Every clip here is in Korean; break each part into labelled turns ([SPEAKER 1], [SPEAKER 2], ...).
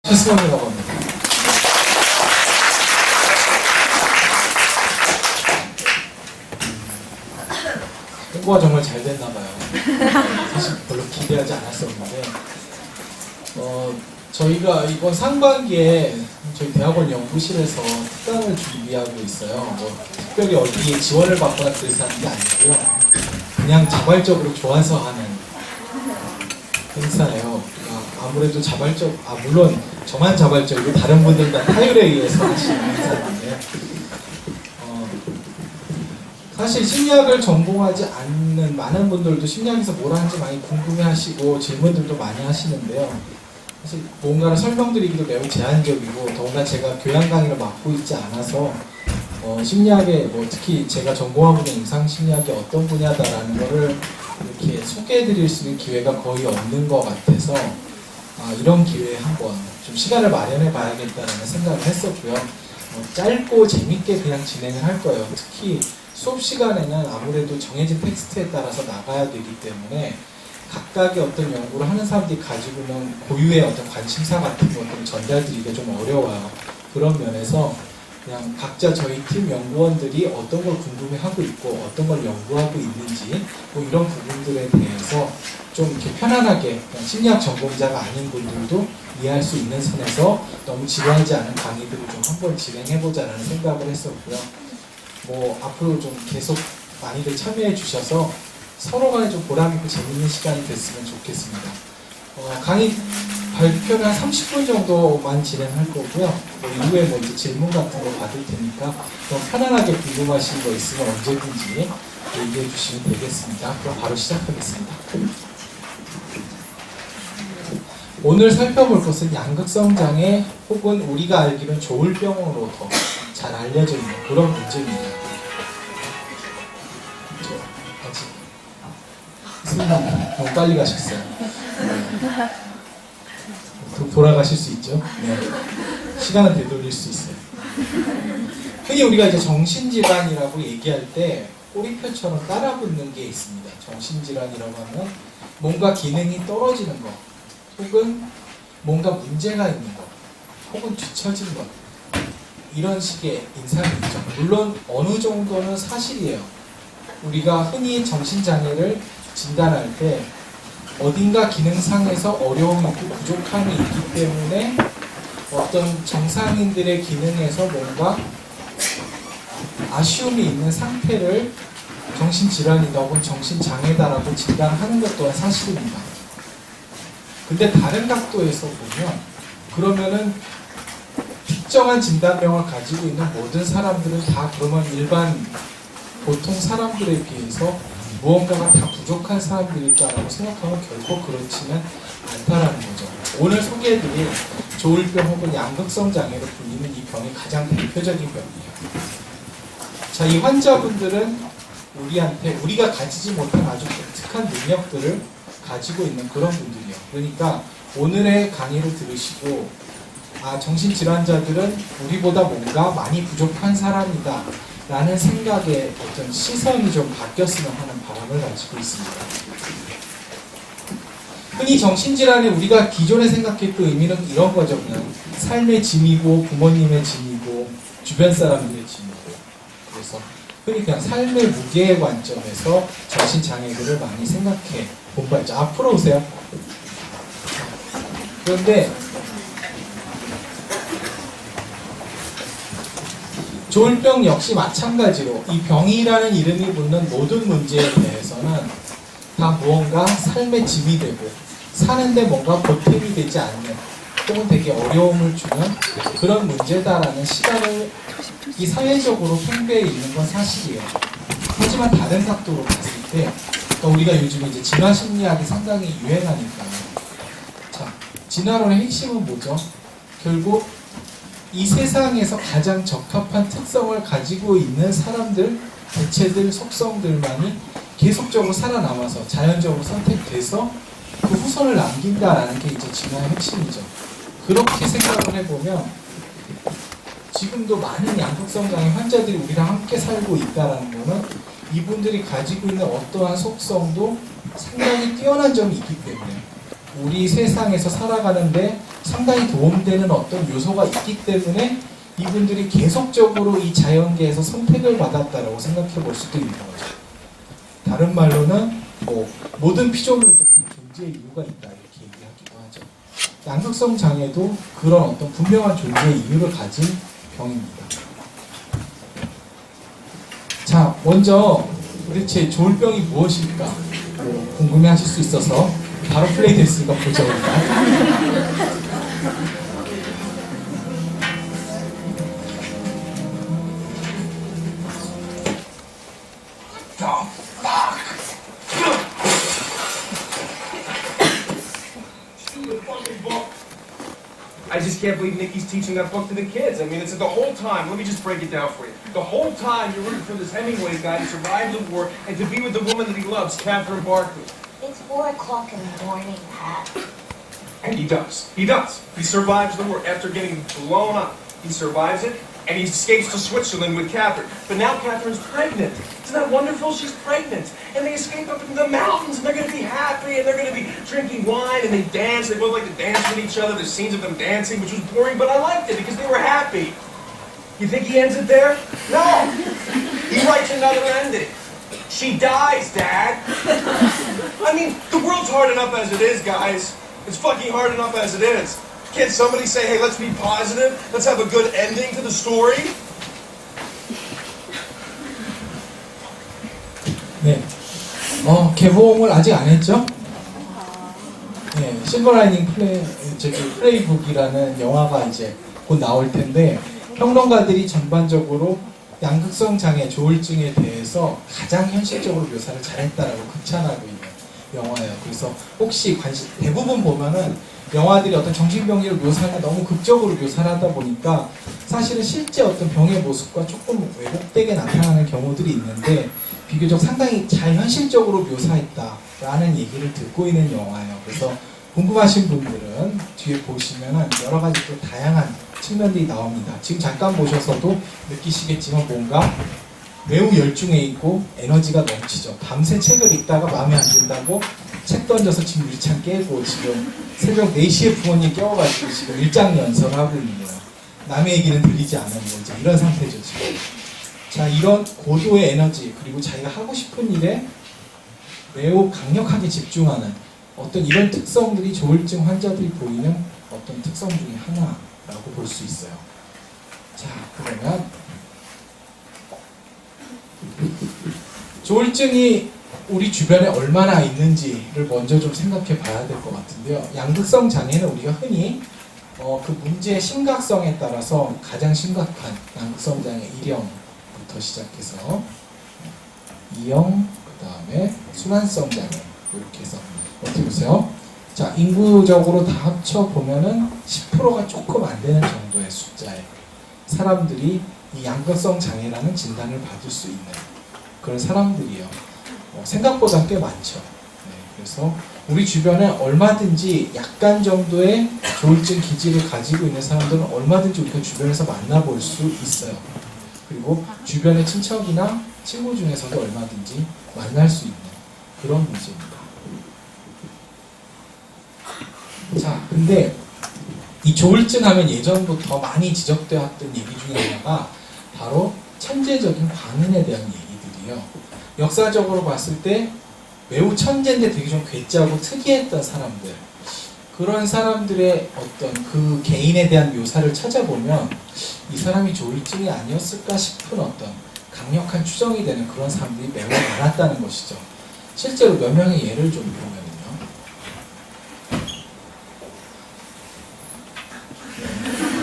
[SPEAKER 1] 최수원이라고 합니다. 홍보가 정말 잘 됐나봐요. 사실 별로 기대하지 않았었는데 저희가 이번 상반기에 저희 대학원 연구실에서 특강을 준비하고 있어요. 특별히 어디에 지원을 받거나 그래서 하는 게 아니고요. 그냥 자발적으로 좋아서 하는 행사예요. 아무래도 물론 저만 자발적이고 다른 분들 다 타율에 의해서 하시는 행사인데 사실 심리학을 전공하지 않는 많은 분들도 심리학에서 뭘 하는지 많이 궁금해하시고 질문들도 많이 하시는데요. 사실 뭔가를 설명드리기도 매우 제한적이고 더군다나 제가 교양 강의를 맡고 있지 않아서 심리학의 특히 제가 전공하고 있는 임상심리학이 어떤 분야다라는 거를 이렇게 소개해드릴 수 있는 기회가 거의 없는 것 같아서 이런 기회에 한번 좀 시간을 마련해 봐야겠다는 생각을 했었고요. 짧고 재밌게 그냥 진행을 할 거예요. 특히 수업 시간에는 아무래도 정해진 텍스트에 따라서 나가야 되기 때문에 각각의 어떤 연구를 하는 사람들이 가지고 있는 고유의 어떤 관심사 같은 것들을 전달드리기가 좀 어려워요. 그런 면에서 그냥 각자 저희 팀 연구원들이 어떤 걸 궁금해하고 있고 어떤 걸 연구하고 있는지 이런 부분들에 대해서 좀 이렇게 편안하게 심리학 전공자가 아닌 분들도 이해할 수 있는 선에서 너무 지루하지 않은 강의들을 좀 한번 진행해보자라는 생각을 했었고요. 앞으로 좀 계속 많이들 참여해 주셔서 서로 간에 좀 보람있고 재밌는 시간이 됐으면 좋겠습니다. 강의 발표는 한 30분 정도만 진행할 거고요. 이후에 이제 질문 같은 거 받을 테니까 좀 편안하게 궁금하신 거 있으면 언제든지 얘기해 주시면 되겠습니다. 그럼 바로 시작하겠습니다. 오늘 살펴볼 것은 양극성 장애 혹은 우리가 알기로는 조울병으로 더 잘 알려져 있는 그런 문제입니다. 아직 스님 너무 빨리 가셨어요. 돌아가실 수 있죠? 네. 시간은 되돌릴 수 있어요. 흔히 우리가 이제 정신질환이라고 얘기할 때 꼬리표처럼 따라붙는 게 있습니다. 정신질환이라고 하면 뭔가 기능이 떨어지는 것, 혹은 뭔가 문제가 있는 것, 혹은 뒤처진 것, 이런 식의 인상이 있죠. 물론 어느 정도는 사실이에요. 우리가 흔히 정신장애를 진단할 때 어딘가 기능상에서 어려움이 있고 부족함이 있기 때문에 어떤 정상인들의 기능에서 뭔가 아쉬움이 있는 상태를 정신질환이다 혹은 정신장애다라고 진단하는 것 또한 사실입니다. 근데 다른 각도에서 보면 그러면은 특정한 진단명을 가지고 있는 모든 사람들은 다 그러면 일반 보통 사람들에 비해서 무언가가 다 부족한 사람들일까라고 생각하면 결코 그렇지는 않다라는 거죠. 오늘 소개해드릴 조울병 혹은 양극성 장애로 불리는 이 병이 가장 대표적인 병이에요. 자, 이 환자분들은 우리가 가지지 못한 아주 독특한 능력들을 가지고 있는 그런 분들이에요. 그러니까 오늘의 강의를 들으시고 정신질환자들은 우리보다 뭔가 많이 부족한 사람이다 라는 생각에 어떤 시선이 좀 바뀌었으면 하는 바람을 가지고 있습니다. 흔히 정신질환이 우리가 기존에 생각했던 의미는 이런 거죠. 그냥 삶의 짐이고 부모님의 짐이고 주변 사람들의 짐이고, 그래서 흔히 그냥 삶의 무게의 관점에서 정신장애들을 많이 생각해 본 바 있죠. 앞으로 오세요. 그런데 조울병 역시 마찬가지로 이 병이라는 이름이 붙는 모든 문제에 대해서는 다 무언가 삶의 짐이 되고 사는데 뭔가 보탬이 되지 않는 혹은 되게 어려움을 주는 그런 문제다라는 시각을 이 사회적으로 팽배해 있는 건 사실이에요. 하지만 다른 각도로 봤을 때 우리가 요즘 이제 진화심리학이 상당히 유행하니까요. 자, 진화론의 핵심은 뭐죠? 결국 이 세상에서 가장 적합한 특성을 가지고 있는 사람들, 개체들, 속성들만이 계속적으로 살아남아서 자연적으로 선택돼서 그 후손을 남긴다라는 게 이제 진화의 핵심이죠. 그렇게 생각을 해보면 지금도 많은 양극성 장애 환자들이 우리랑 함께 살고 있다는 거는 이분들이 가지고 있는 어떠한 속성도 상당히 뛰어난 점이 있기 때문에 우리 세상에서 살아가는데 상당히 도움되는 어떤 요소가 있기 때문에 이분들이 계속적으로 이 자연계에서 선택을 받았다라고 생각해 볼 수도 있는 거죠. 다른 말로는 뭐 모든 피조물들은 다 존재의 이유가 있다 이렇게 얘기하기도 하죠. 양극성 장애도 그런 어떤 분명한 존재의 이유를 가진 병입니다. 자, 먼저 도대체 조울병이 무엇일까 궁금해하실 수 있어서 바로 플레이 됐으니까 보죠.
[SPEAKER 2] I just can't believe Nikki's teaching that book to the kids. I mean, it's the whole time. Let me just break it down for you. The whole time you're rooting for this Hemingway guy to survive the war and to be with the woman that he loves, Catherine Barkley.
[SPEAKER 3] It's 4 o'clock in the morning, Pat.
[SPEAKER 2] And he does. He does. He survives the war after getting blown up. He survives it, and he escapes to Switzerland with Catherine. But now Catherine's pregnant. Isn't that wonderful? She's pregnant. And they escape up into the mountains, and they're going to be happy, and they're going to be drinking wine, and they dance. They both like to dance with each other. There's scenes of them dancing, which was boring, but I liked it because they were happy. You think he ends it there? No! He writes another ending. She dies, Dad. I mean, the world's hard enough as it is, guys. It's fucking hard enough as it is. Can't somebody say, hey, let's be positive? Let's have a good ending to the story?
[SPEAKER 1] 네. 개봉을 아직 안 했죠? 네, 실버라이닝 플레이북이라는 영화가 이제 곧 나올 텐데, 평론가들이 전반적으로 양극성 장애, 조울증에 대해서 가장 현실적으로 묘사를 잘했다라고 극찬하고 있는 영화예요. 그래서 혹시 대부분 보면은 영화들이 어떤 정신병리를 묘사하는 너무 극적으로 묘사를 하다 보니까 사실은 실제 어떤 병의 모습과 조금 왜곡되게 나타나는 경우들이 있는데 비교적 상당히 잘 현실적으로 묘사했다라는 얘기를 듣고 있는 영화예요. 그래서 궁금하신 분들은 뒤에 보시면은 여러 가지 또 다양한 측면들이 나옵니다. 지금 잠깐 보셔서도 느끼시겠지만 뭔가 매우 열중해 있고 에너지가 넘치죠. 밤새 책을 읽다가 마음에 안 든다고 책 던져서 지금 유리창 깨고 지금 새벽 4시에 부모님 깨워가지고 지금 일장 연설을 하고 있는 거예요. 남의 얘기는 들리지 않은 거죠. 이런 상태죠 지금. 자, 이런 고도의 에너지 그리고 자기가 하고 싶은 일에 매우 강력하게 집중하는 어떤 이런 특성들이 조울증 환자들이 보이는 어떤 특성 중에 하나라고 볼 수 있어요. 자, 그러면 조울증이 우리 주변에 얼마나 있는지를 먼저 좀 생각해 봐야 될 것 같은데요. 양극성 장애는 우리가 흔히 그 문제의 심각성에 따라서 가장 심각한 양극성 장애 1형부터 시작해서 2형, 그 다음에 순환성 장애 이렇게 해서 어떻게 보세요? 자, 인구적으로 다 합쳐 보면은 10%가 조금 안 되는 정도의 숫자의 사람들이 이 양극성 장애라는 진단을 받을 수 있는 그런 사람들이에요. 생각보다 꽤 많죠. 네, 그래서 우리 주변에 얼마든지 약간 정도의 조울증 기질을 가지고 있는 사람들은 얼마든지 우리가 주변에서 만나볼 수 있어요. 그리고 주변의 친척이나 친구 중에서도 얼마든지 만날 수 있는 그런 문제입니다. 자, 근데 이 조울증 하면 예전부터 많이 지적되었던 얘기 중에 하나가 바로 천재적인 관인에 대한 얘기들이에요. 역사적으로 봤을 때 매우 천재인데 되게 좀 괴짜고 특이했던 사람들, 그런 사람들의 어떤 그 개인에 대한 묘사를 찾아보면 이 사람이 조울증이 아니었을까 싶은 어떤 강력한 추정이 되는 그런 사람들이 매우 많았다는 것이죠. 실제로 몇 명의 예를 좀 보면요.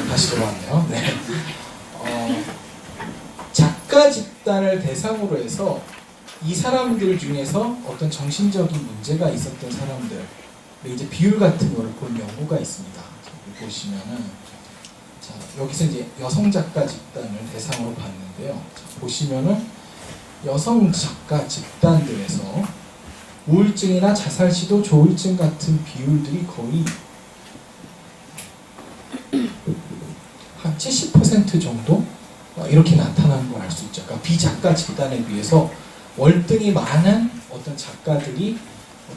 [SPEAKER 1] 다시 돌아왔네요. 네. 작가 집단을 대상으로 해서 이 사람들 중에서 어떤 정신적인 문제가 있었던 사람들 이제 비율 같은 거를 본 연구가 있습니다. 여기 보시면은 자, 여기서 이제 여성 작가 집단을 대상으로 봤는데요. 자, 보시면은 여성 작가 집단들에서 우울증이나 자살 시도, 조울증 같은 비율들이 거의 한 70% 정도 이렇게 나타나는 걸 알 수 있죠. 그러니까 비작가 집단에 비해서 월등히 많은 어떤 작가들이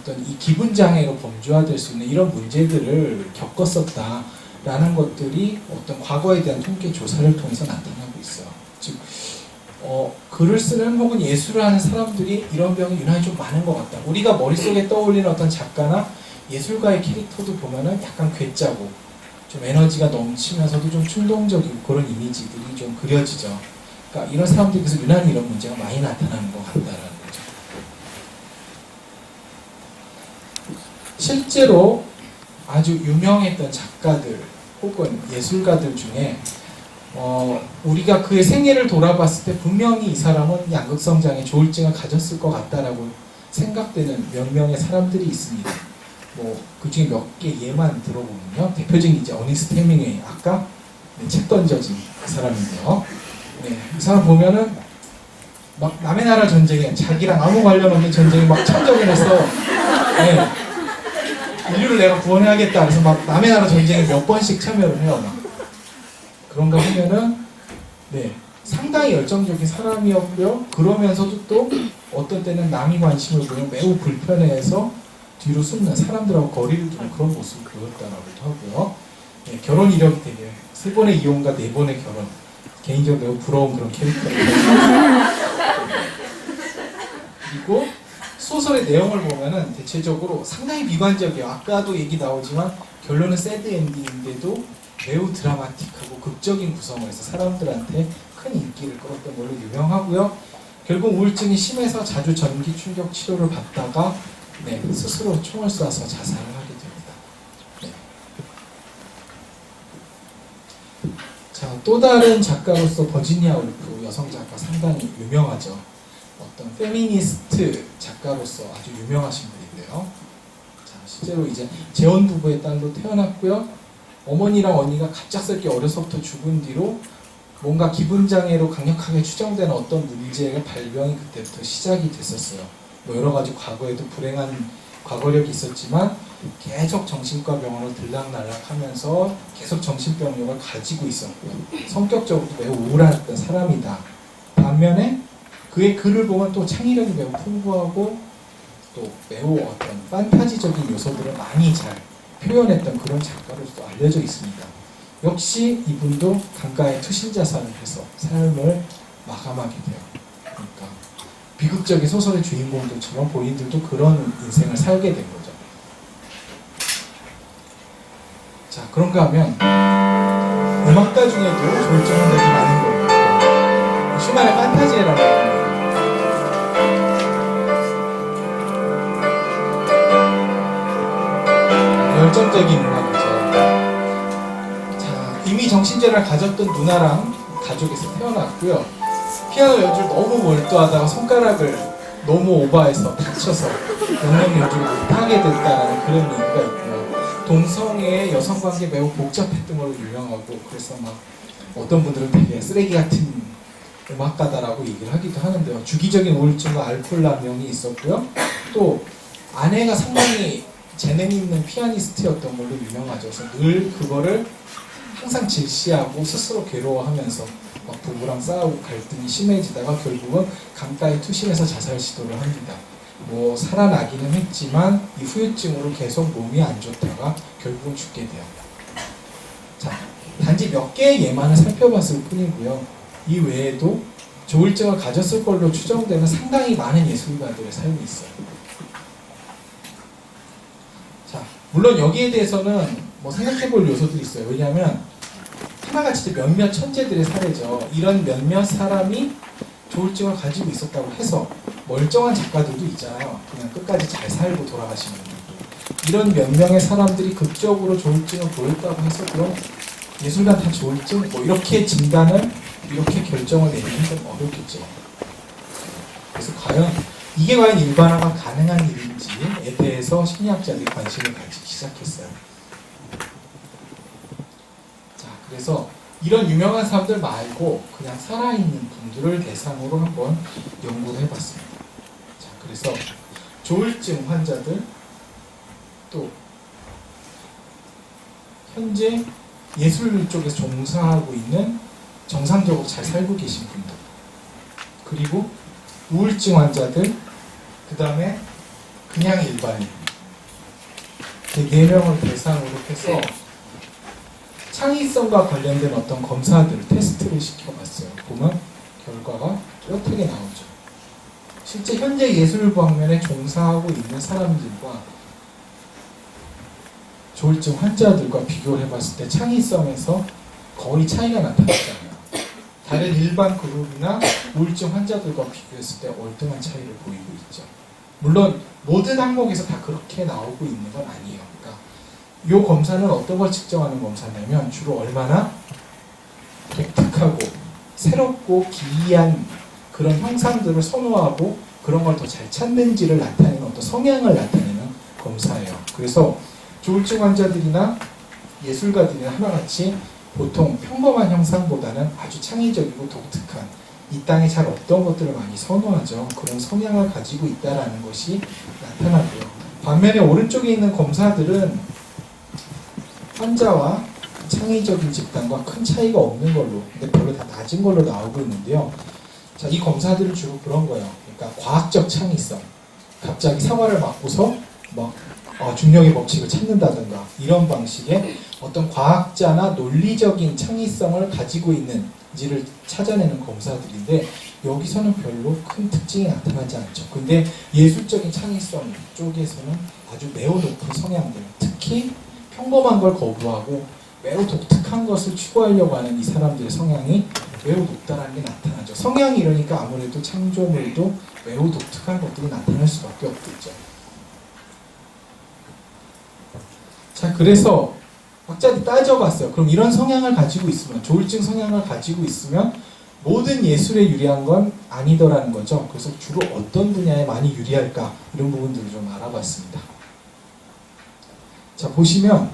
[SPEAKER 1] 어떤 이 기분 장애로 범주화될 수 있는 이런 문제들을 겪었었다라는 것들이 어떤 과거에 대한 통계 조사를 통해서 나타나고 있어요. 즉, 글을 쓰는 혹은 예술을 하는 사람들이 이런 병이 유난히 좀 많은 것 같다. 우리가 머릿속에 떠올리는 어떤 작가나 예술가의 캐릭터도 보면은 약간 괴짜고 좀 에너지가 넘치면서도 좀 충동적이고 그런 이미지들이 좀 그려지죠. 그러니까 이런 사람들께서 유난히 이런 문제가 많이 나타나는 것 같다라는 거죠. 실제로 아주 유명했던 작가들 혹은 예술가들 중에 우리가 그의 생애를 돌아봤을 때 분명히 이 사람은 양극성장애 조울증을 가졌을 것 같다라고 생각되는 몇 명의 사람들이 있습니다. 그 중에 몇 개 예만 들어보면요. 대표적인 이제 어니스트 헤밍웨이, 아까 책 던져진 그 사람인데요. 네, 이 사람 보면은 막 남의 나라 전쟁에 자기랑 아무 관련 없는 전쟁에 막 참전을 해서 네, 인류를 내가 구원해야겠다 그래서 막 남의 나라 전쟁에 몇 번씩 참여를 해요. 막. 그런가 하면은 네, 상당히 열정적인 사람이었고요. 그러면서도 또 어떤 때는 남이 관심을 보면 매우 불편해해서 뒤로 숨는 사람들하고 거리를 두는 그런 모습을 보였다라고도 하고요. 네, 결혼 이력이 되게 3번의 이혼과 4번의 결혼. 개인적으로 매우 부러운 그런 캐릭터예요. 그리고 소설의 내용을 보면은 대체적으로 상당히 비관적이에요. 아까도 얘기 나오지만 결론은 새드 엔딩인데도 매우 드라마틱하고 극적인 구성을 해서 사람들한테 큰 인기를 끌었던 걸로 유명하고요. 결국 우울증이 심해서 자주 전기 충격 치료를 받다가 네, 스스로 총을 쏴서 자살을 하게 됩니다. 네. 자, 또 다른 작가로서 버지니아 울프 여성 작가 상당히 유명하죠. 어떤 페미니스트 작가로서 아주 유명하신 분인데요. 자, 실제로 이제 재혼 부부의 딸로 태어났고요. 어머니랑 언니가 갑작스럽게 어려서부터 죽은 뒤로 뭔가 기분 장애로 강력하게 추정되는 어떤 문제의 발병이 그때부터 시작이 됐었어요. 여러 가지 과거에도 불행한 과거력이 있었지만 계속 정신과 병원을 들락날락하면서 계속 정신병력을 가지고 있었고요. 성격적으로도 매우 우울했던 사람이다. 반면에 그의 글을 보면 또 창의력이 매우 풍부하고 또 매우 어떤 판타지적인 요소들을 많이 잘 표현했던 그런 작가로서 알려져 있습니다. 역시 이분도 강가에 투신자살을 해서 삶을 마감하게 돼요. 그러니까 비극적인 소설의 주인공들처럼 본인들도 그런 인생을 살게 된 거죠. 자, 그런가 하면 음악가 중에도 조울증 환자들이 많은 거예요. 슈만의 판타지에라는 겁니다. 열정적인 음악이죠. 자, 이미 정신질환을 가졌던 누나랑 가족에서 태어났고요. 피아노 연주를 너무 몰두하다가 손가락을 너무 오버해서 다쳐서 영영 연주를 못하게 됐다라는 그런 얘기가 있고요. 동성애의 여성관계 매우 복잡했던 걸로 유명하고 그래서 막 어떤 분들은 되게 쓰레기 같은 음악가다라고 얘기를 하기도 하는데요. 주기적인 우울증과 알코올 남용이 있었고요. 또 아내가 상당히 재능 있는 피아니스트였던 걸로 유명하죠. 그래서 늘 그거를 항상 질시하고 스스로 괴로워하면서 막 부부랑 싸우고 갈등이 심해지다가 결국은 강가에 투신해서 자살 시도를 합니다. 살아나기는 했지만 이 후유증으로 계속 몸이 안 좋다가 결국은 죽게 돼요. 자, 단지 몇 개의 예만을 살펴봤을 뿐이고요. 이 외에도 조울증을 가졌을 걸로 추정되는 상당히 많은 예술가들의 삶이 있어요. 자, 물론 여기에 대해서는 생각해볼 요소들이 있어요. 왜냐하면 하나같이 몇몇 천재들의 사례죠. 이런 몇몇 사람이 조울증을 가지고 있었다고 해서 멀쩡한 작가들도 있잖아요. 그냥 끝까지 잘 살고 돌아가시는 분들도. 이런 몇 명의 사람들이 극적으로 조울증을 보였다고 해서 그럼 예술가 다 조울증? 이렇게 진단을, 이렇게 결정을 내리는 건 어렵겠죠. 그래서 이게 과연 일반화가 가능한 일인지에 대해서 심리학자들이 관심을 가지기 시작했어요. 자, 그래서 이런 유명한 사람들 말고 그냥 살아있는 분들을 대상으로 한번 연구를 해봤습니다. 자, 그래서 조울증 환자들, 또 현재 예술 쪽에서 종사하고 있는 정상적으로 잘 살고 계신 분들, 그리고 우울증 환자들, 그 다음에 그냥 일반인 4명을 대상으로 해서 창의성과 관련된 어떤 검사들 테스트를 시켜봤어요. 보면 결과가 뚜렷하게 나오죠. 실제 현재 예술방면에 종사하고 있는 사람들과 조울증 환자들과 비교를 해봤을 때 창의성에서 거의 차이가 나타났잖아요. 다른 일반 그룹이나 우울증 환자들과 비교했을 때 월등한 차이를 보이고 있죠. 물론 모든 항목에서 다 그렇게 나오고 있는 건 아니에요. 그러니까 이 검사는 어떤 걸 측정하는 검사냐면 주로 얼마나 독특하고 새롭고 기이한 그런 형상들을 선호하고 그런 걸 더 잘 찾는지를 나타내는 어떤 성향을 나타내는 검사예요. 그래서 조울증 환자들이나 예술가들이나 하나같이 보통 평범한 형상보다는 아주 창의적이고 독특한 이 땅에 잘 없던 것들을 많이 선호하죠. 그런 성향을 가지고 있다는 것이 나타나고요. 반면에 오른쪽에 있는 검사들은 환자와 창의적인 집단과 큰 차이가 없는 걸로, 근데 별로 다 낮은 걸로 나오고 있는데요. 자, 이 검사들은 주로 그런 거예요. 그러니까 과학적 창의성. 갑자기 사과를 맞고서 중력의 법칙을 찾는다든가 이런 방식의 어떤 과학자나 논리적인 창의성을 가지고 있는지를 찾아내는 검사들인데 여기서는 별로 큰 특징이 나타나지 않죠. 근데 예술적인 창의성 쪽에서는 아주 매우 높은 성향들, 특히 평범한 걸 거부하고 매우 독특한 것을 추구하려고 하는 이 사람들의 성향이 매우 높다는 게 나타나죠. 성향이 이러니까 아무래도 창조물도 매우 독특한 것들이 나타날 수밖에 없겠죠. 자, 그래서 학자들이 따져봤어요. 그럼 이런 성향을 가지고 있으면, 조울증 성향을 가지고 있으면 모든 예술에 유리한 건 아니더라는 거죠. 그래서 주로 어떤 분야에 많이 유리할까? 이런 부분들을 좀 알아봤습니다. 자, 보시면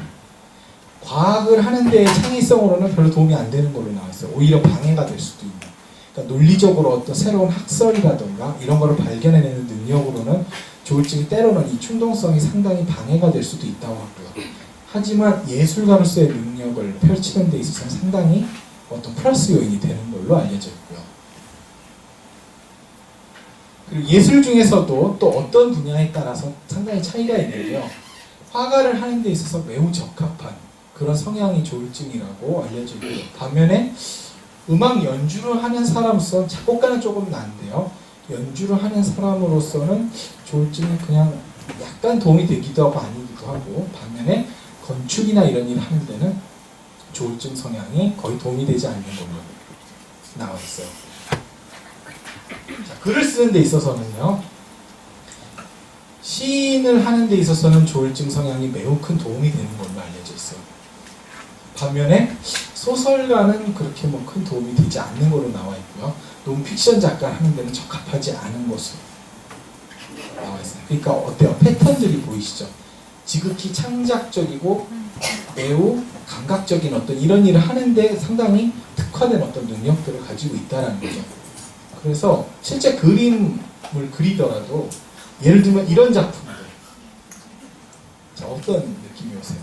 [SPEAKER 1] 과학을 하는 데의 창의성으로는 별로 도움이 안 되는 걸로 나와 있어요. 오히려 방해가 될 수도 있는. 그러니까 논리적으로 어떤 새로운 학설이라던가 이런 거를 발견해내는 능력으로는 조울증이 때로는 이 충동성이 상당히 방해가 될 수도 있다고 하고요. 하지만 예술가로서의 능력을 펼치는 데 있어서는 상당히 어떤 플러스 요인이 되는 걸로 알려져 있고요. 그리고 예술 중에서도 또 어떤 분야에 따라서 상당히 차이가 있는데요. 화가를 하는 데 있어서 매우 적합한 그런 성향이 조울증이라고 알려져 있고요. 반면에 음악 연주를 하는 사람으로서 작곡가는 조금 난데요. 연주를 하는 사람으로서는 조울증이 그냥 약간 도움이 되기도 하고 아니기도 하고, 반면에 건축이나 이런 일을 하는 데는 조울증 성향이 거의 도움이 되지 않는 걸로 나와 있어요. 자, 글을 쓰는 데 있어서는요. 시인을 하는 데 있어서는 조울증 성향이 매우 큰 도움이 되는 걸로 알려져 있어요. 반면에 소설가는 그렇게 큰 도움이 되지 않는 걸로 나와 있고요. 논픽션 작가를 하는 데는 적합하지 않은 것으로 나와 있어요. 그러니까 어때요? 패턴들이 보이시죠? 지극히 창작적이고 매우 감각적인 어떤 이런 일을 하는데 상당히 특화된 어떤 능력들을 가지고 있다는 거죠. 그래서 실제 그림을 그리더라도 예를 들면 이런 작품들, 자, 어떤 느낌이 오세요?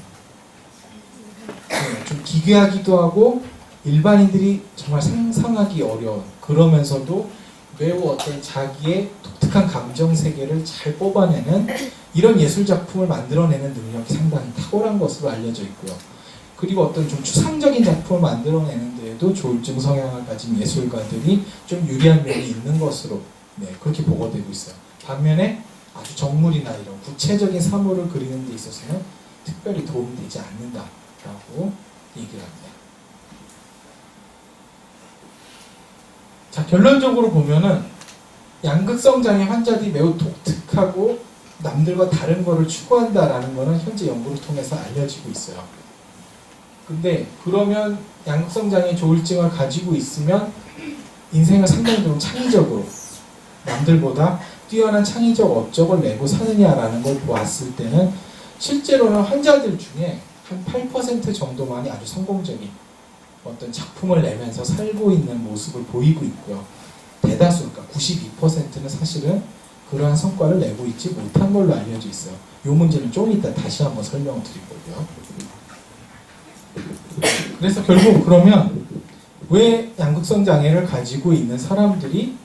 [SPEAKER 1] 네, 좀 기괴하기도 하고 일반인들이 정말 상상하기 어려운, 그러면서도 매우 어떤 자기의 독특한 감정 세계를 잘 뽑아내는 이런 예술 작품을 만들어내는 능력이 상당히 탁월한 것으로 알려져 있고요. 그리고 어떤 좀 추상적인 작품을 만들어내는 데에도 조울증 성향을 가진 예술가들이 좀 유리한 면이 있는 것으로 그렇게 보고되고 있어요. 반면에 아주 정물이나 이런 구체적인 사물을 그리는 데 있어서는 특별히 도움이 되지 않는다라고 얘기를 합니다. 자, 결론적으로 보면은 양극성 장애 환자들이 매우 독특하고 남들과 다른 거를 추구한다라는 거는 현재 연구를 통해서 알려지고 있어요. 근데 그러면 양극성 장애 조울증을 가지고 있으면 인생을 상당히 좀 창의적으로 남들보다 뛰어난 창의적 업적을 내고 사느냐라는 걸 보았을 때는 실제로는 환자들 중에 한 8% 정도만이 아주 성공적인 어떤 작품을 내면서 살고 있는 모습을 보이고 있고요. 대다수, 그러니까 92%는 사실은 그러한 성과를 내고 있지 못한 걸로 알려져 있어요. 이 문제는 좀 이따 다시 한번 설명을 드릴 거고요. 그래서 결국 그러면 왜 양극성 장애를 가지고 있는 사람들이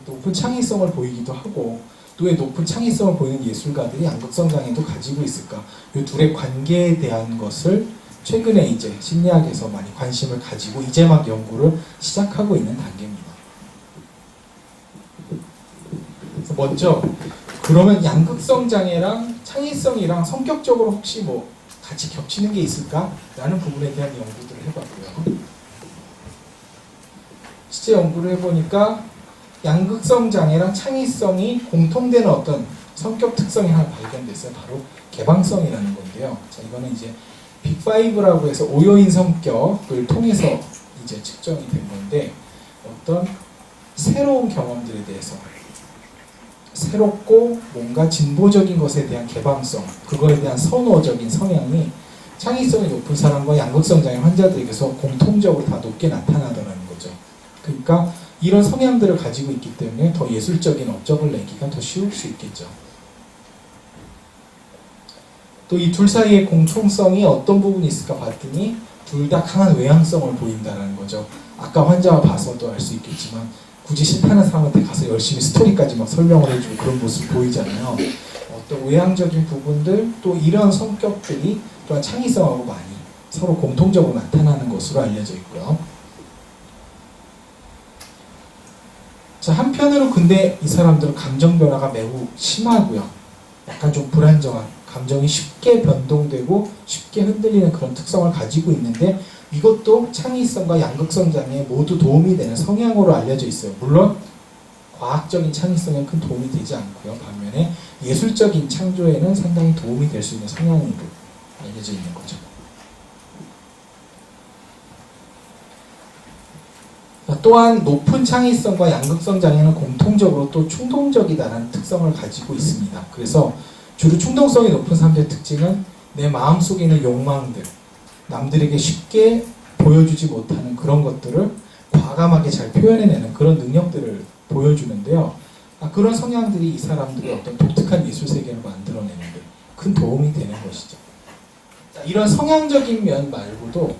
[SPEAKER 1] 높은 창의성을 보이기도 하고 정도의 높은 창의성을 보이는 예술가들이 양극성 장애도 가지고 있을까? 이 둘의 관계에 대한 것을 최근에 이제 심리학에서 많이 관심을 가지고 이제 막 연구를 시작하고 있는 단계입니다. 그래서 먼저 그러면 양극성 장애랑 창의성이랑 성격적으로 혹시 뭐 같이 겹치는 게 있을까? 라는 부분에 대한 연구들을 해봤고요. 실제 연구를 해보니까 양극성 장애랑 창의성이 공통되는 어떤 성격 특성이 하나 발견됐어요. 바로 개방성이라는 건데요. 자, 이거는 이제 빅5라고 해서 5요인 성격을 통해서 이제 측정이 된 건데, 어떤 새로운 경험들에 대해서 새롭고 뭔가 진보적인 것에 대한 개방성, 그거에 대한 선호적인 성향이 창의성이 높은 사람과 양극성 장애 환자들에게서 공통적으로 다 높게 나타나더라는 거죠. 그러니까 이런 성향들을 가지고 있기 때문에 더 예술적인 업적을 내기가 더 쉬울 수 있겠죠. 또 이 둘 사이의 공통성이 어떤 부분이 있을까 봤더니 둘 다 강한 외향성을 보인다는 거죠. 아까 환자와 봐서도 알 수 있겠지만 굳이 싫다는 사람한테 가서 열심히 스토리까지 막 설명을 해주고 그런 모습 보이잖아요. 어떤 외향적인 부분들, 또 이런 성격들이 또한 창의성하고 많이 서로 공통적으로 나타나는 것으로 알려져 있고요. 자, 한편으로 근데 이 사람들은 감정 변화가 매우 심하고요. 약간 좀 불안정한, 감정이 쉽게 변동되고 쉽게 흔들리는 그런 특성을 가지고 있는데, 이것도 창의성과 양극성 장애에 모두 도움이 되는 성향으로 알려져 있어요. 물론 과학적인 창의성에 큰 도움이 되지 않고요. 반면에 예술적인 창조에는 상당히 도움이 될 수 있는 성향으로 알려져 있는 거죠. 또한 높은 창의성과 양극성 장애는 공통적으로 또 충동적이다라는 특성을 가지고 있습니다. 그래서 주로 충동성이 높은 사람들의 특징은 내 마음속에 있는 욕망들, 남들에게 쉽게 보여주지 못하는 그런 것들을 과감하게 잘 표현해내는 그런 능력들을 보여주는데요. 그런 성향들이 이 사람들의 어떤 독특한 예술 세계를 만들어내는 데 큰 도움이 되는 것이죠. 이런 성향적인 면 말고도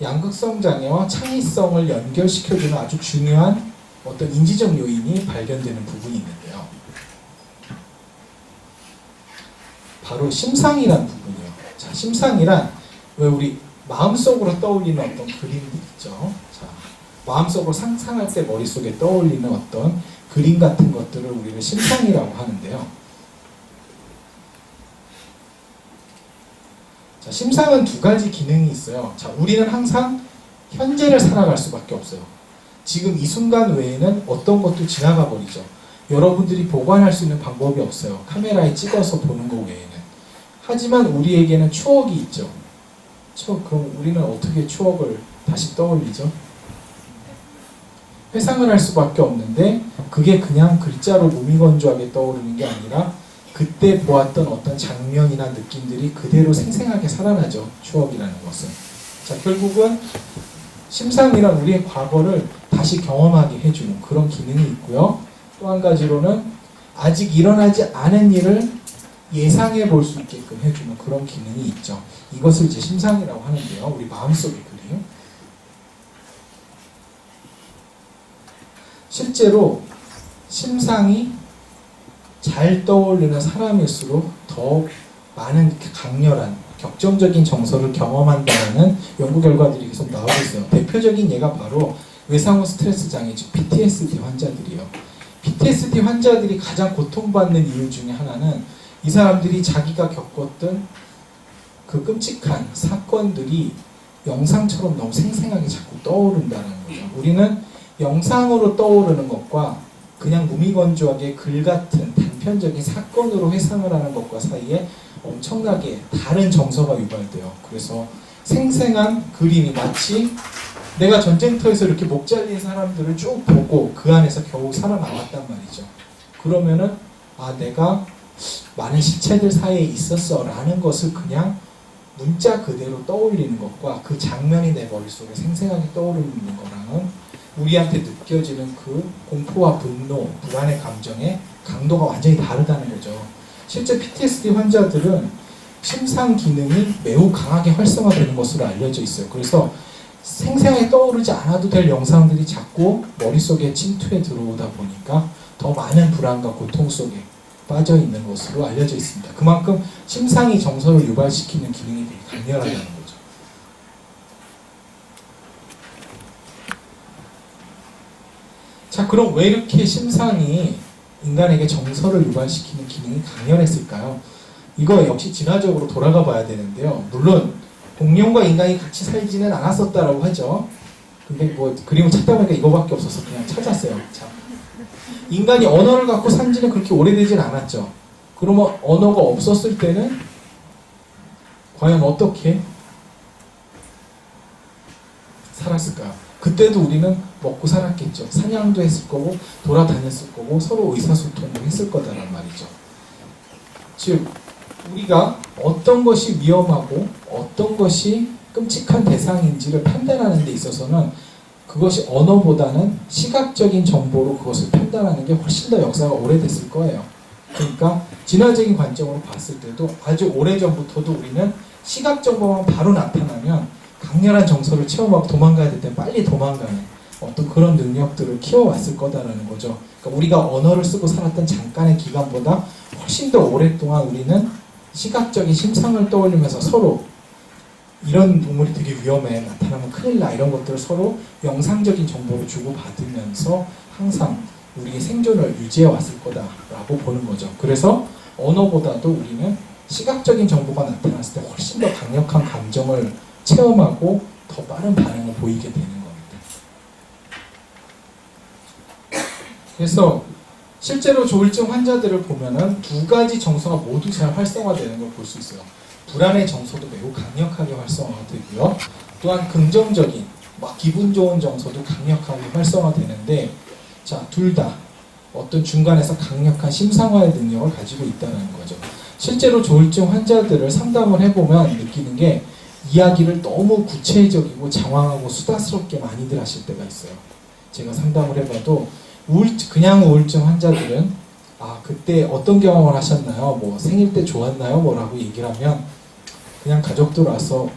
[SPEAKER 1] 양극성 장애와 창의성을 연결시켜주는 아주 중요한 어떤 인지적 요인이 발견되는 부분이 있는데요. 바로 심상이라는 부분이에요. 자, 심상이란 왜 우리 마음속으로 떠올리는 어떤 그림들 있죠. 자, 마음속으로 상상할 때 머릿속에 떠올리는 어떤 그림 같은 것들을 우리는 심상이라고 하는데요. 자, 심상은 두 가지 기능이 있어요. 자, 우리는 항상 현재를 살아갈 수밖에 없어요. 지금 이 순간 외에는 어떤 것도 지나가 버리죠. 여러분들이 보관할 수 있는 방법이 없어요. 카메라에 찍어서 보는 것 외에는. 하지만 우리에게는 추억이 있죠. 그럼 우리는 어떻게 추억을 다시 떠올리죠? 회상을 할 수밖에 없는데, 그게 그냥 글자로 무미건조하게 떠오르는 게 아니라 그때 보았던 어떤 장면이나 느낌들이 그대로 생생하게 살아나죠. 추억이라는 것은. 자, 결국은 심상이란 우리의 과거를 다시 경험하게 해주는 그런 기능이 있고요. 또 한 가지로는 아직 일어나지 않은 일을 예상해 볼 수 있게끔 해주는 그런 기능이 있죠. 이것을 이제 심상이라고 하는데요. 우리 마음속의 그림. 실제로 심상이 잘 떠올리는 사람일수록 더 많은 강렬한 격정적인 정서를 경험한다는 연구 결과들이 계속 나오고 있어요. 대표적인 예가 바로 외상후 스트레스 장애, 즉 PTSD 환자들이에요. PTSD 환자들이 가장 고통받는 이유 중에 하나는 이 사람들이 자기가 겪었던 그 끔찍한 사건들이 영상처럼 너무 생생하게 자꾸 떠오른다는 거죠. 우리는 영상으로 떠오르는 것과 그냥 무미건조하게 글 같은 단편적인 사건으로 회상을 하는 것과 사이에 엄청나게 다른 정서가 유발돼요. 그래서 생생한 그림이 마치 내가 전쟁터에서 이렇게 목 잘린 사람들을 쭉 보고 그 안에서 겨우 살아남았단 말이죠. 그러면은 내가 많은 시체들 사이에 있었어 라는 것을 그냥 문자 그대로 떠올리는 것과 그 장면이 내 머릿속에 생생하게 떠오르는 거랑은 우리한테 느껴지는 그 공포와 분노, 불안의 감정의 강도가 완전히 다르다는 거죠. 실제 PTSD 환자들은 심상 기능이 매우 강하게 활성화되는 것으로 알려져 있어요. 그래서 생생하게 떠오르지 않아도 될 영상들이 자꾸 머릿속에 침투해 들어오다 보니까 더 많은 불안과 고통 속에 빠져 있는 것으로 알려져 있습니다. 그만큼 심상이 정서를 유발시키는 기능이 되게 강렬하다는 거죠. 자, 그럼 왜 이렇게 심상이 인간에게 정서를 유발시키는 기능이 강렬했을까요? 이거 역시 진화적으로 돌아가 봐야 되는데요. 물론 공룡과 인간이 같이 살지는 않았었다라고 하죠. 근데 뭐 그림을 찾다 보니까 이거밖에 없어서 그냥 찾았어요. 자, 인간이 언어를 갖고 산 지는 그렇게 오래되진 않았죠. 그러면 언어가 없었을 때는 과연 어떻게 살았을까요? 그때도 우리는 먹고 살았겠죠. 사냥도 했을 거고 돌아다녔을 거고 서로 의사소통도 했을 거다란 말이죠. 즉 우리가 어떤 것이 위험하고 어떤 것이 끔찍한 대상인지를 판단하는 데 있어서는 그것이 언어보다는 시각적인 정보로 그것을 판단하는 게 훨씬 더 역사가 오래됐을 거예요. 그러니까 진화적인 관점으로 봤을 때도 아주 오래전부터도 우리는 시각 정보만 바로 나타나면 강렬한 정서를 체험하고 도망가야 될 때 빨리 도망가는 어떤 그런 능력들을 키워왔을 거다라는 거죠. 그러니까 우리가 언어를 쓰고 살았던 잠깐의 기간보다 훨씬 더 오랫동안 우리는 시각적인 심상을 떠올리면서 서로 이런 동물이 되게 위험해, 나타나면 큰일 나, 이런 것들을 서로 영상적인 정보를 주고받으면서 항상 우리의 생존을 유지해 왔을 거다라고 보는 거죠. 그래서 언어보다도 우리는 시각적인 정보가 나타났을 때 훨씬 더 강력한 감정을 체험하고 더 빠른 반응을 보이게 되는 겁니다. 그래서 실제로 조울증 환자들을 보면은 두 가지 정서가 모두 잘 활성화되는 걸 볼 수 있어요. 불안의 정서도 매우 강력하게 활성화되고요. 또한 긍정적인, 막 기분 좋은 정서도 강력하게 활성화되는데, 자, 둘 다 어떤 중간에서 강력한 심상화의 능력을 가지고 있다는 거죠. 실제로 조울증 환자들을 상담을 해보면 느끼는 게 이야기를 너무 구체적이고 장황하고 수다스럽게 많이들 하실 때가 있어요. 제가 상담을 해봐도 그냥 우울증 환자들은 그때 어떤 경험을 하셨나요? 뭐 생일 때 좋았나요? 뭐라고 얘기를 하면 그냥 가족들 와서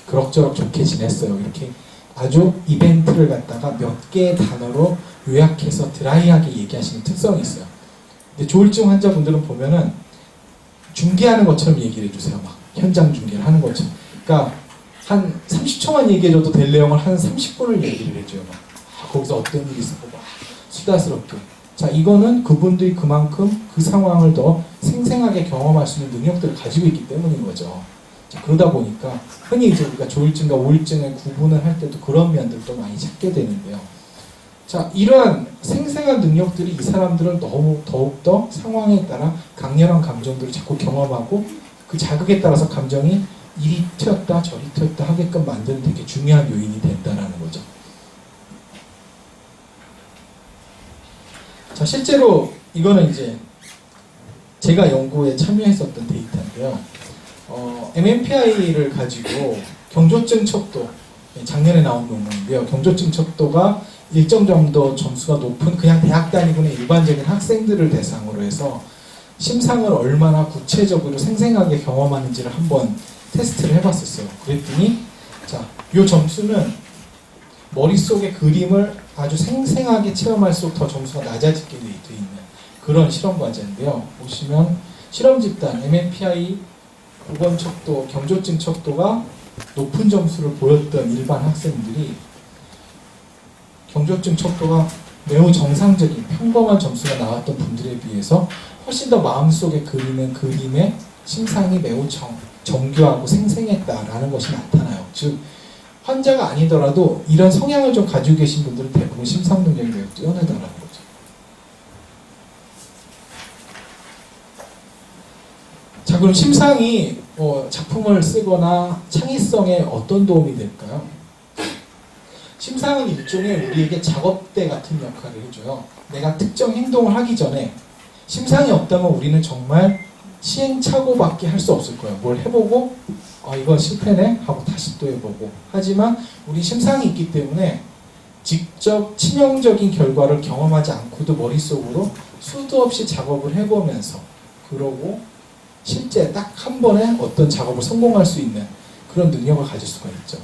[SPEAKER 1] 그럭저럭 좋게 지냈어요. 이렇게 아주 이벤트를 갖다가 몇 개의 단어로 요약해서 드라이하게 얘기하시는 특성이 있어요. 근데 조울증 환자분들은 보면은 중계하는 것처럼 얘기를 해주세요. 막 현장 중계를 하는 것처럼. 그러니까 한 30초만 얘기해줘도 될 내용을 한 30분을 얘기를 해줘요. 막 거기서 어떤 일이 있었고 막 수다스럽게. 자, 이거는 그분들이 그만큼 그 상황을 더 생생하게 경험할 수 있는 능력들을 가지고 있기 때문인 거죠. 자, 그러다 보니까 흔히 이제 우리가 조울증과 우울증의 구분을 할 때도 그런 면들도 많이 찾게 되는데요. 자, 이러한 생생한 능력들이 이 사람들을 너무 더욱더 상황에 따라 강렬한 감정들을 자꾸 경험하고 그 자극에 따라서 감정이 이리 튀었다 저리 튀었다 하게끔 만드는 되게 중요한 요인이 된다는 거죠. 자, 실제로 이거는 이제 제가 연구에 참여했었던 데이터인데요. MMPI를 가지고 경조증 척도, 작년에 나온 논문인데요. 경조증 척도가 일정 정도 점수가 높은 그냥 대학 다니고는 일반적인 학생들을 대상으로 해서 심상을 얼마나 구체적으로 생생하게 경험하는지를 한번 테스트를 해봤었어요. 그랬더니 자, 이 점수는 머릿속의 그림을 아주 생생하게 체험할수록 더 점수가 낮아지게 되어 있는 그런 실험 과제인데요. 보시면 실험 집단 MMPI 9번 척도, 경조증 척도가 높은 점수를 보였던 일반 학생들이 경조증 척도가 매우 정상적인 평범한 점수가 나왔던 분들에 비해서 훨씬 더 마음속에 그리는 그림의 심상이 매우 정교하고 생생했다라는 것이 나타나요. 즉 환자가 아니더라도 이런 성향을 좀 가지고 계신 분들은 대부분 심상 능력이 매우 뛰어나다라는 거죠. 자, 그럼 심상이 작품을 쓰거나 창의성에 어떤 도움이 될까요? 심상은 일종의 우리에게 작업대 같은 역할을 해줘요. 내가 특정 행동을 하기 전에 심상이 없다면 우리는 정말 시행착오밖에 할 수 없을 거예요. 뭘 해보고 이거 실패네 하고 다시 또 해보고. 하지만 우리 심상이 있기 때문에 직접 치명적인 결과를 경험하지 않고도 머릿속으로 수도 없이 작업을 해보면서 그러고 실제 딱 한 번에 어떤 작업을 성공할 수 있는 그런 능력을 가질 수가 있죠.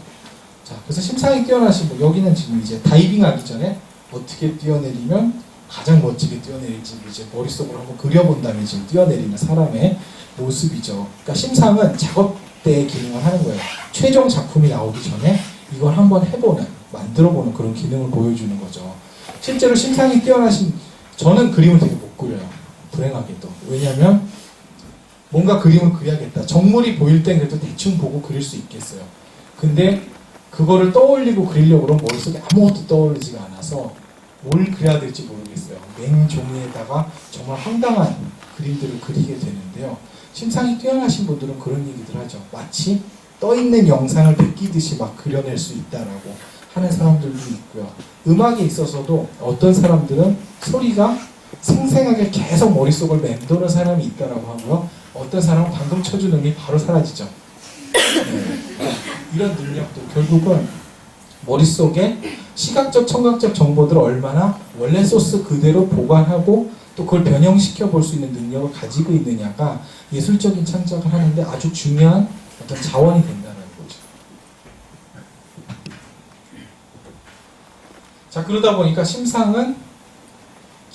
[SPEAKER 1] 자, 그래서 심상이 뛰어나신 분, 여기는 지금 이제 다이빙 하기 전에 어떻게 뛰어내리면 가장 멋지게 뛰어내릴지 이제 머릿속으로 한번 그려본 다음에 지금 뛰어내리는 사람의 모습이죠. 그러니까 심상은 작업대의 기능을 하는 거예요. 최종 작품이 나오기 전에 이걸 한번 해보는, 만들어보는 그런 기능을 보여주는 거죠. 실제로 심상이 뛰어나신, 저는 그림을 되게 못 그려요. 불행하게도. 왜냐면 뭔가 그림을 그려야겠다. 정물이 보일 땐 그래도 대충 보고 그릴 수 있겠어요. 근데 그거를 떠올리고 그리려고 그러면 머릿속에 아무것도 떠올리지가 않아서 뭘 그려야 될지 모르겠어요. 맨 종이에다가 정말 황당한 그림들을 그리게 되는데요. 심상이 뛰어나신 분들은 그런 얘기들 하죠. 마치 떠있는 영상을 베끼듯이 막 그려낼 수 있다라고 하는 사람들도 있고요. 음악에 있어서도 어떤 사람들은 소리가 생생하게 계속 머릿속을 맴도는 사람이 있다라고 하고요. 어떤 사람은 방금 쳐준 음이 바로 사라지죠. 네. 이런 능력도 결국은 머릿속에 시각적, 청각적 정보들을 얼마나 원래 소스 그대로 보관하고 또 그걸 변형시켜 볼 수 있는 능력을 가지고 있느냐가 예술적인 창작을 하는데 아주 중요한 어떤 자원이 된다는 거죠. 자, 그러다 보니까 심상은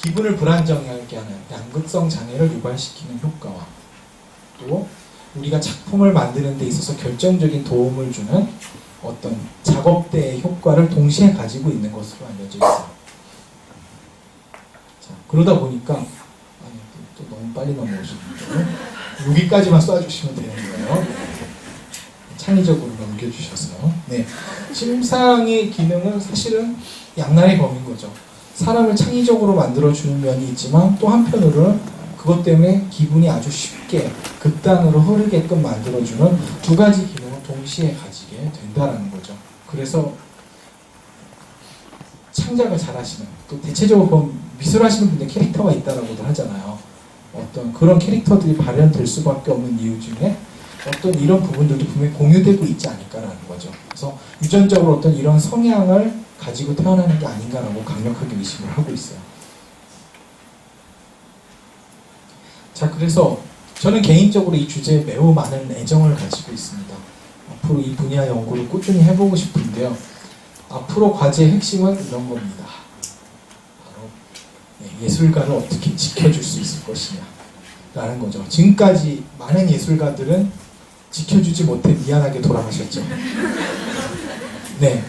[SPEAKER 1] 기분을 불안정하게 하는 양극성 장애를 유발시키는 효과와 또 우리가 작품을 만드는 데 있어서 결정적인 도움을 주는 어떤 작업대의 효과를 동시에 가지고 있는 것으로 알려져 있어요. 자, 그러다 보니까 아니, 또 너무 빨리 넘어오시는데 여기까지만 쏴주시면 되는 거예요. 창의적으로 넘겨주셔서. 네, 심상의 기능은 사실은 양날의 검인 거죠. 사람을 창의적으로 만들어주는 면이 있지만 또 한편으로는 그것 때문에 기분이 아주 쉽게 극단으로 흐르게끔 만들어주는 두 가지 기능을 동시에 가지게 된다는 거죠. 그래서 창작을 잘하시는, 또 대체적으로 보면 미술하시는 분들 캐릭터가 있다라고도 하잖아요. 어떤 그런 캐릭터들이 발현될 수밖에 없는 이유 중에 어떤 이런 부분들도 분명히 공유되고 있지 않을까라는 거죠. 그래서 유전적으로 어떤 이런 성향을 가지고 태어나는 게 아닌가라고 강력하게 의심을 하고 있어요. 자, 그래서 저는 개인적으로 이 주제에 매우 많은 애정을 가지고 있습니다. 앞으로 이 분야 연구를 꾸준히 해보고 싶은데요. 앞으로 과제의 핵심은 이런 겁니다. 바로 예술가를 어떻게 지켜줄 수 있을 것이냐 라는 거죠. 지금까지 많은 예술가들은 지켜주지 못해 미안하게 돌아가셨죠. 네,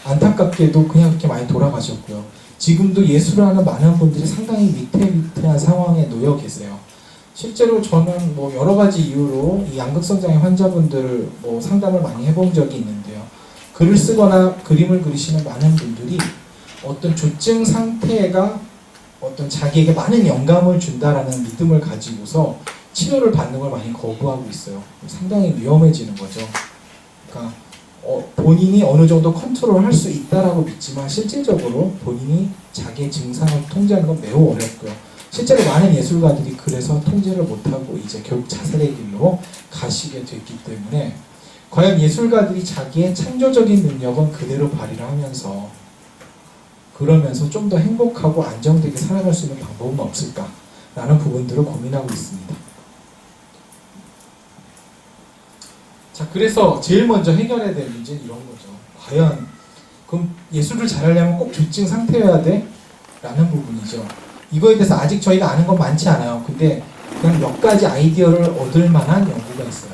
[SPEAKER 1] 안타깝게도 그냥 그렇게 많이 돌아가셨고요. 지금도 예술을 하는 많은 분들이 상당히 위태위태한 상황에 놓여 계세요. 실제로 저는 뭐 여러 가지 이유로 이 양극성 장애 환자분들 뭐 상담을 많이 해본 적이 있는데요. 글을 쓰거나 그림을 그리시는 많은 분들이 어떤 조증 상태가 어떤 자기에게 많은 영감을 준다라는 믿음을 가지고서 치료를 받는 걸 많이 거부하고 있어요. 상당히 위험해지는 거죠. 그러니까 본인이 어느 정도 컨트롤할 수 있다라고 믿지만 실질적으로 본인이 자기의 증상을 통제하는 건 매우 어렵고요. 실제로 많은 예술가들이 그래서 통제를 못하고 이제 결국 자살의 길로 가시게 됐기 때문에 과연 예술가들이 자기의 창조적인 능력은 그대로 발휘를 하면서 그러면서 좀 더 행복하고 안정되게 살아갈 수 있는 방법은 없을까라는 부분들을 고민하고 있습니다. 자, 그래서 제일 먼저 해결해야 될 문제는 이런 거죠. 과연 그럼 예술을 잘하려면 꼭 조증 상태여야 돼? 라는 부분이죠. 이거에 대해서 아직 저희가 아는 건 많지 않아요. 근데 그냥 몇 가지 아이디어를 얻을 만한 연구가 있어요.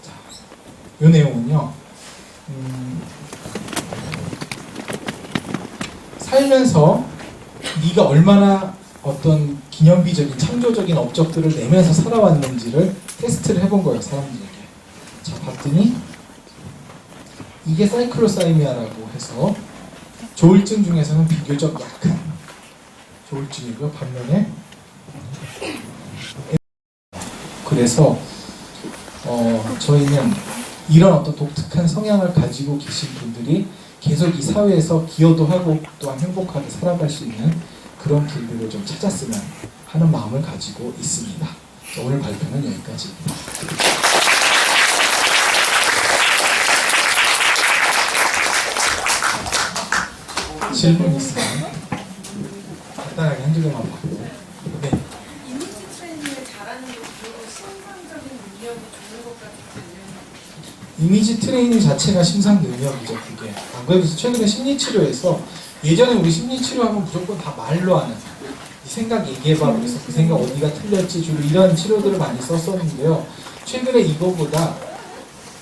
[SPEAKER 1] 자, 이 내용은요. 살면서 네가 얼마나 어떤 기념비적인 창조적인 업적들을 내면서 살아왔는지를 테스트를 해본 거예요, 사람들에게. 자, 봤더니 이게 사이클로사이미아라고 해서 조울증 중에서는 비교적 약한 조울증이고요. 반면에 그래서 저희는 이런 어떤 독특한 성향을 가지고 계신 분들이 계속 이 사회에서 기여도 하고 또한 행복하게 살아갈 수 있는 그런 길들을 좀 찾았으면 하는 마음을 가지고 있습니다. 오늘 발표는 여기까지입니다. 질문 있으면 간단하게 한두 개만 받고. 네.
[SPEAKER 4] 이미지 트레이닝을 잘하는 게 주로 심상적인 능력이 좋은 것 같아요.
[SPEAKER 1] 이미지 트레이닝 자체가 심상 능력이죠. 그게 안 그래도 최근에 심리치료에서 예전에 우리 심리치료하면 무조건 다 말로 하는 이 생각 얘기해봐 그래서 그 생각 어디가 틀렸지 주로 이런 치료들을 많이 썼었는데요. 최근에 이거보다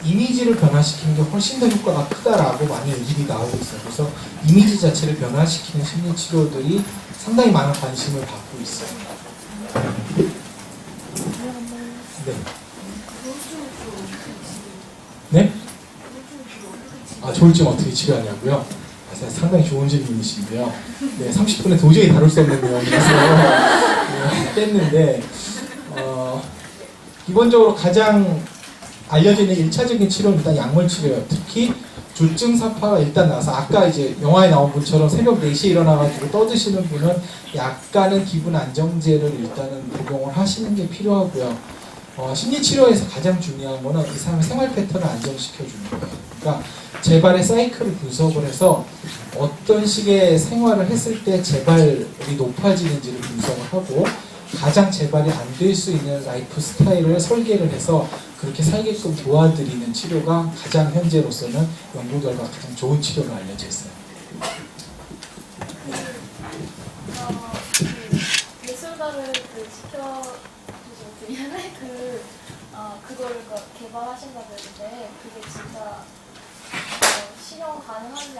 [SPEAKER 1] 이미지를 변화시키는 게 훨씬 더 효과가 크다라고 많이 의견이 나오고 있어요. 그래서 이미지 자체를 변화시키는 심리치료들이 상당히 많은 관심을 받고 있어요. 네. 네? 아, 조울증 어떻게 치료하냐고요? 아, 상당히 좋은 질문이신데요. 네, 30분에 도저히 다룰 수 없는 내용이라서 네, 뺐는데 기본적으로 가장 알려져 있는 1차적인 치료는 일단 약물 치료예요. 특히 조증 사파가 일단 나서 아까 이제 영화에 나온 분처럼 새벽 4시에 일어나가지고 떠드시는 분은 약간은 기분 안정제를 일단은 복용을 하시는 게 필요하고요. 심리치료에서 가장 중요한 거는 이 사람의 생활 패턴을 안정시켜주는 거예요. 그러니까 재발의 사이클을 분석을 해서 어떤 식의 생활을 했을 때 재발이 높아지는지를 분석을 하고 가장 재발이 안 될 수 있는 라이프 스타일을 설계를 해서 그렇게 살게끔 도와드리는 치료가 가장 현재로서는 연구 결과 가장 좋은 치료로 알려져 있어요.
[SPEAKER 5] 예술가를 지켜주신 분야에 그거를 개발하신다고 했는데 그게 진짜 실현 가능한지